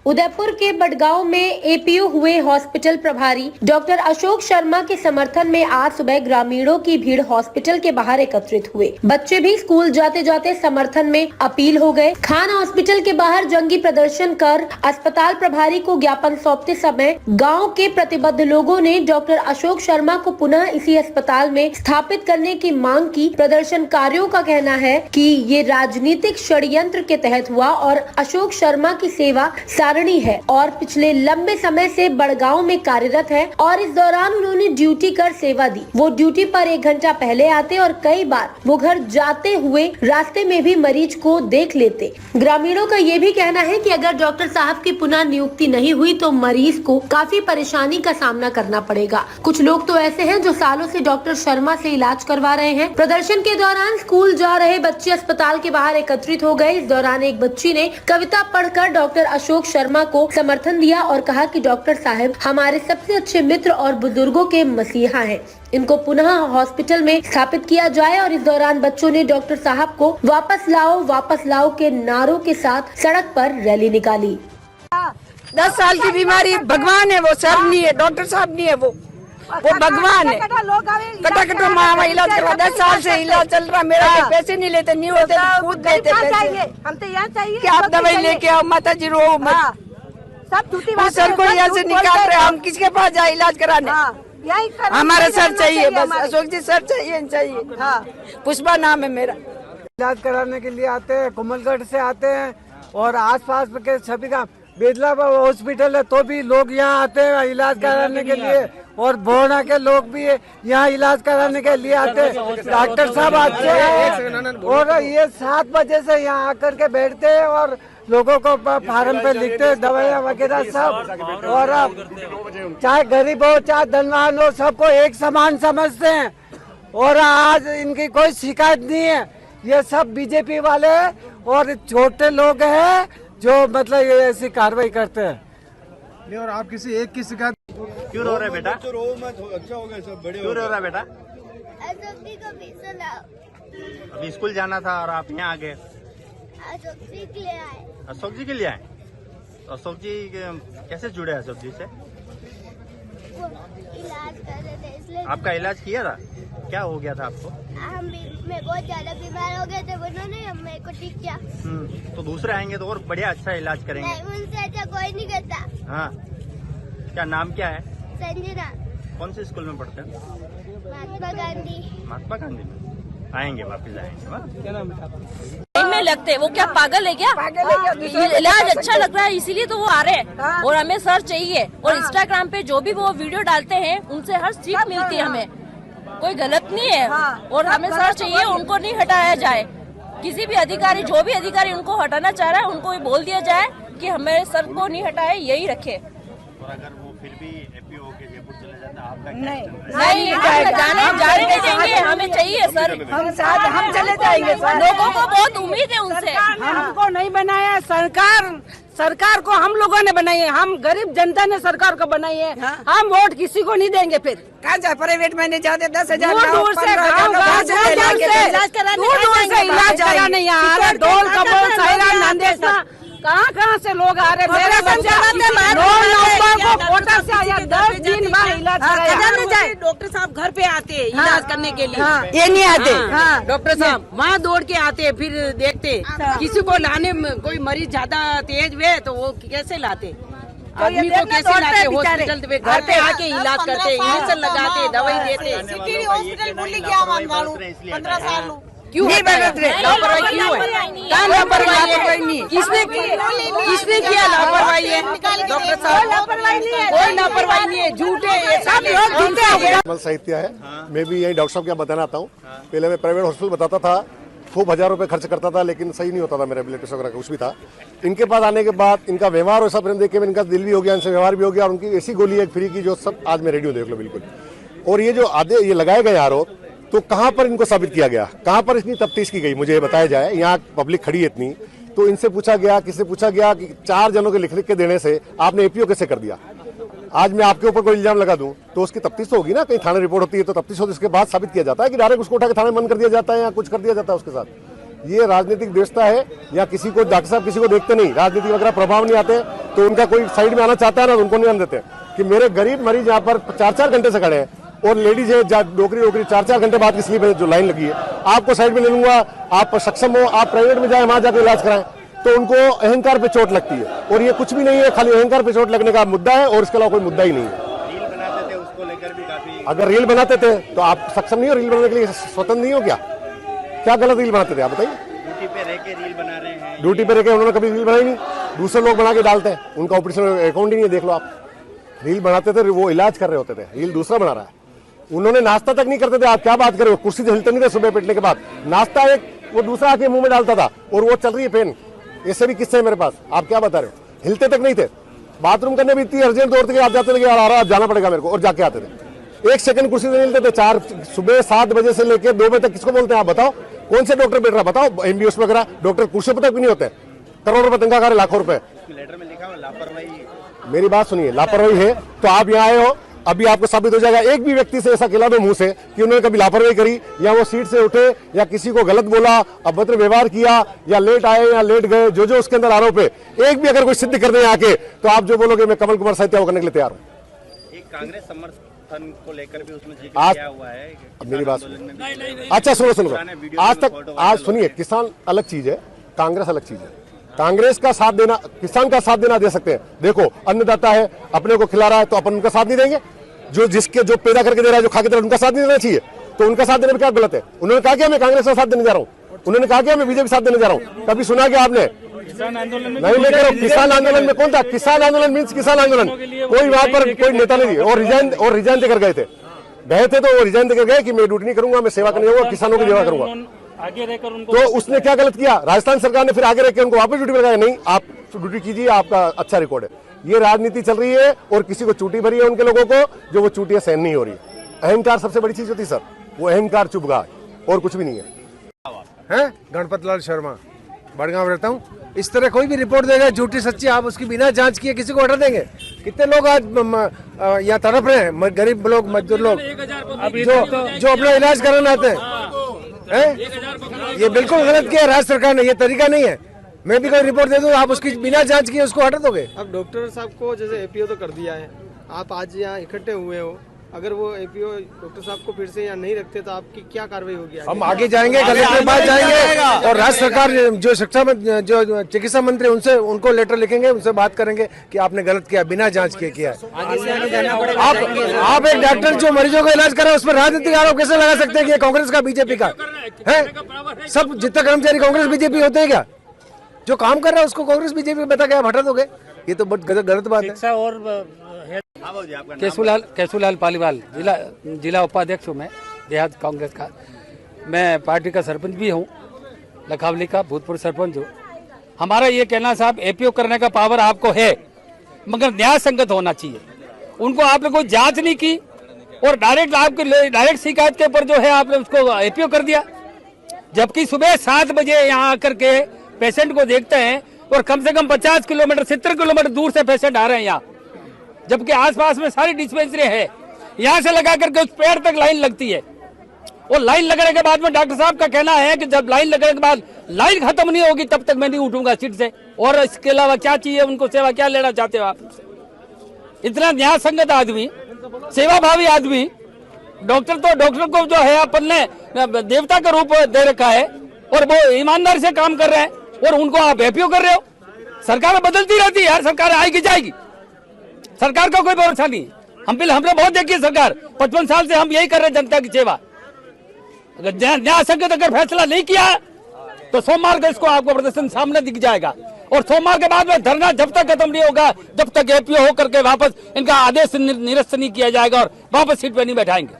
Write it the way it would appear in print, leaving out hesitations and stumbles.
उदयपुर के बडगांव में एपीओ हुए हॉस्पिटल प्रभारी डॉक्टर अशोक शर्मा के समर्थन में आज सुबह ग्रामीणों की भीड़ हॉस्पिटल के बाहर एकत्रित हुए। बच्चे भी स्कूल जाते जाते समर्थन में अपील हो गए। खान हॉस्पिटल के बाहर जंगी प्रदर्शन कर अस्पताल प्रभारी को ज्ञापन सौंपते समय गांव के प्रतिबद्ध लोगों ने डॉक्टर अशोक शर्मा को पुनः इसी अस्पताल में स्थापित करने की मांग की। प्रदर्शनकारियों का कहना है कि ये राजनीतिक षड्यंत्र के तहत हुआ और अशोक शर्मा की सेवा सारणी है और पिछले लंबे समय से बड़गांव में कार्यरत है और इस दौरान उन्होंने ड्यूटी कर सेवा दी। वो ड्यूटी पर 1 घंटा पहले आते और कई बार वो घर जाते हुए रास्ते में भी मरीज को देख लेते। ग्रामीणों का ये भी कहना है कि अगर डॉक्टर साहब की पुनः नियुक्ति नहीं हुई तो मरीज को काफी परेशानी का सामना करना पड़ेगा। कुछ लोग तो ऐसे हैं जो सालों से डॉक्टर शर्मा से इलाज करवा रहे हैं। प्रदर्शन के दौरान स्कूल जा रहे बच्चे अस्पताल के बाहर एकत्रित हो गए। इस दौरान एक बच्ची ने कविता पढ़कर डॉक्टर अशोक शर्मा को समर्थन दिया और कहा कि डॉक्टर साहब हमारे सबसे अच्छे मित्र और बुजुर्गों के मसीहा हैं। इनको पुनः हॉस्पिटल में स्थापित किया जाए। और इस दौरान बच्चों ने डॉक्टर साहब को वापस लाओ के नारों के साथ सड़क पर रैली निकाली। 10 साल की बीमारी भगवान है, वो सर नहीं है, डॉक्टर साहब नहीं है, वो भगवान है। कटा मामा इलाज करवा 10 साल से इलाज चल रहा। मेरा पैसे नहीं लेते, नहीं होते खुद देते पैसे। हम तो यहाँ चाहिए कि आप दवाई लेके आओ, माता जी रो मत। सब झूठी उस सर को यहाँ से निकाल रहे, हम किसके पास जाए इलाज कराने? हमारे सर चाहिए, बस अशोक जी सर चाहिए। पुष्पा नाम है मेरा। इलाज कराने के लिए आते हैं, कोमलगढ़ से आते हैं और आसपास के सभी का बेदला हॉस्पिटल है तो भी लोग यहाँ आते हैं इलाज कराने के लिए और बोहना के लोग भी यहाँ इलाज कराने के लिए आते हैं। डॉक्टर साहब अच्छे हैं और ये 7 बजे से यहाँ आकर के बैठते हैं और लोगों को फार्म पे लिखते हैं दवाइयाँ वगैरह सब। और चाहे गरीब हो चाहे धनवान हो सबको एक समान समझते हैं और आज इनकी कोई शिकायत नहीं है। ये सब बीजेपी वाले और छोटे लोग हैं जो मतलब ये ऐसी कार्रवाई करते हैं। नहीं और आप किसी एक की शिकायत क्यों रो रहे बेटा? अच्छा हो गया, सब बड़े क्यों रो रहा बेटा? अभी स्कूल जाना था और आप यहाँ आ गए। अशोक जी के लिए आए। अशोक जी कैसे जुड़े अशोक जी से? इलाज कर रहे थे इसलिए। आपका इलाज किया था? क्या हो गया था आपको? मैं बहुत ज्यादा बीमार हो गए थे, उन्होंने मेरे को ठीक किया। तो दूसरे आएंगे तो और बढ़िया अच्छा इलाज करेंगे। नहीं, उनसे अच्छा कोई नहीं करता। हाँ, क्या नाम क्या है? संजना। कौन से स्कूल में पढ़ते हैं? महात्मा गांधी। महात्मा गांधी में आएंगे, वापिस आएंगे। क्या नाम है? में लगते वो क्या पागल है क्या? इलाज अच्छा लग रहा है इसीलिए तो वो आ रहे हैं और हमें सर चाहिए। और इंस्टाग्राम पे जो भी वो वीडियो डालते हैं उनसे हर सीख मिलती है हमें, कोई गलत नहीं है। और हमें सर चाहिए, उनको नहीं हटाया जाए। किसी भी अधिकारी जो भी अधिकारी उनको हटाना चाह रहा है उनको भी बोल दिया जाए कि हमें सर को नहीं हटाए, यही रखे। और अगर वो फिर भी एपीओ होके जयपुर चले जाता आपका नहीं जाने नहीं देंगे, हमें चाहिए सर। हम चले जाएंगे सर। लोगों को बहुत उम्मीद है उनसे। हमको नहीं बनाया सरकार को हम लोगों ने बनाई है। हम गरीब जनता ने सरकार को बनाई है। हम वोट किसी को नहीं देंगे। फिर कहाँ जाए? प्राइवेट में नहीं जाते, 10,000 दूर से इलाज कराने यहाँ आ रहे। ढोल कबोल सायरा नांदेड़ कहाँ से लोग आ रहे। मेरे बच्चे 9 नवंबर को कोटा से आया, 10 दिन बाद इलाज कराया। डॉक्टर साहब घर पे आते हैं इलाज करने के लिए। ये नहीं आते डॉक्टर साहब वहाँ दौड़ के आते हैं, फिर देखते किसी को लाने में कोई मरीज ज्यादा तेज हुए तो वो कैसे लाते, आदमी को कैसे लाते हॉस्पिटल पे, घर पे आके इलाज करते, इंजेक्शन लगाते, दवाई देते। सिटी हॉस्पिटल भूल गया 15 साल क्यों नहीं बदल रहे? लापरवाही क्यों है? क्या लापरवाही नहीं? किसने किया लापरवाही है? डॉक्टर साहब कोई लापरवाही नहीं है, झूठे सब लोग झूठे। साहित्य है। मैं भी यही डॉक्टर साहब क्या बताना आता हूँ। पहले मैं प्राइवेट हॉस्पिटल बताता था, खूब 1000 रुपए खर्च करता था लेकिन सही नहीं होता था मेरा ब्लड प्रेशर वगैरह कुछ भी था। इनके पास आने के बाद इनका व्यवहार और सब देख के इनका दिल भी हो गया, इनसे व्यवहार भी हो गया और उनकी ऐसी गोली है फ्री की जो सब आज मैं रेडी हूँ, देख लो बिल्कुल। और ये जो आधे ये लगाए गए आरोप तो कहाँ पर इनको साबित किया गया, कहाँ पर इतनी तफ्तीश की गई मुझे ये बताया जाए। यहाँ पब्लिक खड़ी है इतनी, तो इनसे पूछा गया, किससे पूछा गया कि 4 जनों के लिख के देने से आपने एपीओ कैसे कर दिया। आज मैं आपके ऊपर कोई इल्जाम लगा दूं तो उसकी तफ्तीश तो होगी ना, कहीं थाने रिपोर्ट होती है तो तफ्तीश होती है, उसके बाद साबित किया जाता है कि डायरेक्ट उसको उठा के थाने बंद कर दिया जाता है या कुछ कर दिया जाता है उसके साथ। ये राजनीतिक व्यवस्था है या किसी को डॉक्टर साहब किसी को देखते नहीं, राजनीति वगैरह प्रभाव नहीं आते, तो उनका कोई साइड में आना चाहता है ना, तो उनको नहीं आने देते। कि मेरे गरीब मरीज यहाँ पर 4-4 घंटे से खड़े हैं और लेडीज है डोकरी 4-4 घंटे बाद की स्लीप है जो लाइन लगी है, आपको साइड में ले लूंगा, आप सक्षम हो, आप प्राइवेट में जाए, वहां जाकर इलाज कराएं, तो उनको अहंकार पे चोट लगती है। और ये कुछ भी नहीं है, खाली अहंकार पे चोट लगने का मुद्दा है और इसके अलावा कोई मुद्दा ही नहीं है। अगर रील बनाते थे तो आप सक्षम नहीं हो, रील बनाने के लिए स्वतंत्र नहीं हो क्या? क्या गलत रील बनाते थे आप बताइए? ड्यूटी पे रह के रील बना रहे हैं, ड्यूटी पे रह के उन्होंने कभी रील बनाई नहीं, दूसरे लोग बना के डालते हैं, उनका ऑपरेशन अकाउंट ही नहीं है। देख लो आप, रील बनाते थे वो इलाज कर रहे होते थे, रील दूसरा बना रहा है। उन्होंने नाश्ता तक नहीं करते थे, आप क्या बात कर रहे हो? कुर्सी से हिलते नहीं थे सुबह पिटने के बाद, नाश्ता एक वो दूसरा आके मुंह में डालता था और वो चल रही है पेन। ऐसे भी किस्से है मेरे पास, आप क्या बता रहे हो? हिलते तक नहीं थे, बाथरूम करने भी इतनी अर्जेंट दौड़ते के आप जाते थे, यार जाना पड़ेगा मेरे को, और जाके आते थे। एक सेकंड कुर्सी से हिलते थे। सुबह 7 बजे से लेकर 2 बजे तक किसको बोलते हैं आप बताओ? कौन से डॉक्टर बैठ रहा बताओ? एमबीबीएस वगैरह डॉक्टर कुर्सी पर तक भी नहीं होते, करोड़ों रुपए तनख्वाह कर, लाखों रुपए। लेटर में लिखा हुआ लापरवाही। मेरी बात सुनिए, लापरवाही है तो आप यहाँ आए हो, अभी आपको साबित हो जाएगा। एक भी व्यक्ति से ऐसा खिला दो मुंह से कि उन्होंने कभी लापरवाही करी या वो सीट से उठे या किसी को गलत बोला, अभद्र व्यवहार किया या लेट आए या लेट गए, जो जो उसके अंदर आरोप है, एक भी अगर कोई सिद्ध कर दे आके, तो आप जो बोलोगे मैं कमल कुमार साहित्य करने के लिए तैयार हूँ। एक कांग्रेस समर्थन को लेकर भी उसमें जिक्र किया हुआ है। मेरी बात अच्छा सुनो, आज तक आज सुनिए, किसान अलग चीज है, कांग्रेस अलग चीज है। कांग्रेस का साथ देना, किसान का साथ देना दे सकते हैं। देखो अन्नदाता है, अपने को खिला रहा है, तो अपन उनका साथ नहीं देंगे? जो पैदा करके दे रहा है, जो खा के दे रहा है, उनका साथ नहीं देना चाहिए? तो उनका साथ देने में क्या गलत है? उन्होंने कहा कि मैं कांग्रेस का साथ देने जा रहा हूँ, उन्होंने कहा कि मैं बीजेपी साथ देने जा रहा हूँ। कभी सुना क्या आपने? नहीं लेकर किसान आंदोलन में कौन था? किसान आंदोलन मीन्स किसान आंदोलन, कोई वहां पर कोई नेता नहीं दिए और रिजाइन देकर गए थे तो वो रिजाइन देकर गए कि मैं ड्यूटी नहीं करूंगा, मैं सेवा करने जाऊंगा, किसानों की सेवा करूंगा। आगे रहकर उनको तो उसने क्या गलत किया? राजस्थान सरकार ने फिर आगे रख के उनको वापस ड्यूटी पर लगाया। नहीं, आप ड्यूटी कीजिए, आपका अच्छा रिकॉर्ड है। ये राजनीति चल रही है और किसी को चूटी भरी है उनके लोगों को, जो वो चूटियां सहन नहीं हो रही। अहंकार सबसे बड़ी चीज होती है सर, वो अहंकार चुभ गया और कुछ भी नहीं है। गणपत लाल शर्मा, बड़गांव रहता हूँ। इस तरह कोई भी रिपोर्ट देगा झूठी सच्ची, आप उसकी बिना जांच किए किसी को हटा देंगे? कितने लोग आज यहाँ तड़प रहे हैं, गरीब लोग, मजदूर लोग, जो अपना इलाज कराना आते हैं। ये बिल्कुल गलत किया राज्य सरकार ने, ये तरीका नहीं है। मैं भी कोई रिपोर्ट दे दूं, आप उसकी बिना जांच किए उसको हटा दोगे? अब डॉक्टर साहब को जैसे एपीओ तो कर दिया है, आप आज यहाँ इकट्ठे हुए हो, अगर वो एपीओ डॉक्टर साहब को फिर से यहाँ नहीं रखते तो आपकी क्या कार्रवाई होगी? हम आगे जाएंगे, कलेक्टर के पास जाएंगे और राज्य सरकार जो जो चिकित्सा मंत्री उनसे उनको लेटर लिखेंगे, उनसे बात करेंगे कि आपने गलत किया, बिना जांच किए किया है। आप एक डॉक्टर जो मरीजों का इलाज कर रहे हैं उस पर राजनीतिक आरोप कैसे लगा सकते हैं कि ये कांग्रेस का बीजेपी का है? सब जितना कर्मचारी कांग्रेस बीजेपी होते हैं क्या? जो काम कर रहा है उसको कांग्रेस बीजेपी बता के आप हटा दोगे? ये तो बहुत गलत बात है। और केशुलाल पालीवाल, जिला उपाध्यक्ष हूँ मैं देहात कांग्रेस का। मैं पार्टी का सरपंच भी हूँ, लखावली का भूतपूर्व सरपंच हूँ। हमारा ये कहना साहब, एपीओ करने का पावर आपको है, मगर न्याय संगत होना चाहिए। उनको आपने कोई जांच नहीं की और डायरेक्ट शिकायत के ऊपर जो है आपने उसको एपीओ कर दिया, जबकि सुबह 7 बजे यहाँ आकर के पेशेंट को देखते हैं और कम से कम 50 किलोमीटर 70 किलोमीटर दूर से पेशेंट आ रहे हैं यहाँ, जबकि आसपास में सारी डिस्पेंसरी है। यहाँ से लगा करके उस पेड़ तक लाइन लगती है और लाइन लगने के बाद में डॉक्टर साहब का कहना है कि जब लाइन लगने के बाद लाइन खत्म नहीं होगी तब तक मैं नहीं उठूंगा सीट से। और इसके अलावा क्या चाहिए उनको? सेवा क्या लेना चाहते हो आप? इतना न्याय संगत आदमी, सेवा भावी आदमी, डॉक्टर को जो है अपन ने देवता का रूप दे रखा है और वो ईमानदारी से काम कर रहे हैं और उनको आप एपीओ कर रहे हो। सरकार बदलती रहती है यार, सरकार आएगी जाएगी, सरकार का कोई भरोसा नहीं। हमने बहुत देखी है सरकार, 55 साल से हम यही कर रहे हैं जनता की सेवा। अगर न्याय संगत अगर फैसला नहीं किया तो सोमवार को इसको आपको प्रदर्शन सामने दिख जाएगा और सोमवार के बाद में धरना जब तक खत्म नहीं होगा, जब तक एपीओ होकर के वापस इनका आदेश निरस्त नहीं किया जाएगा और वापस सीट पे नहीं बैठाएंगे।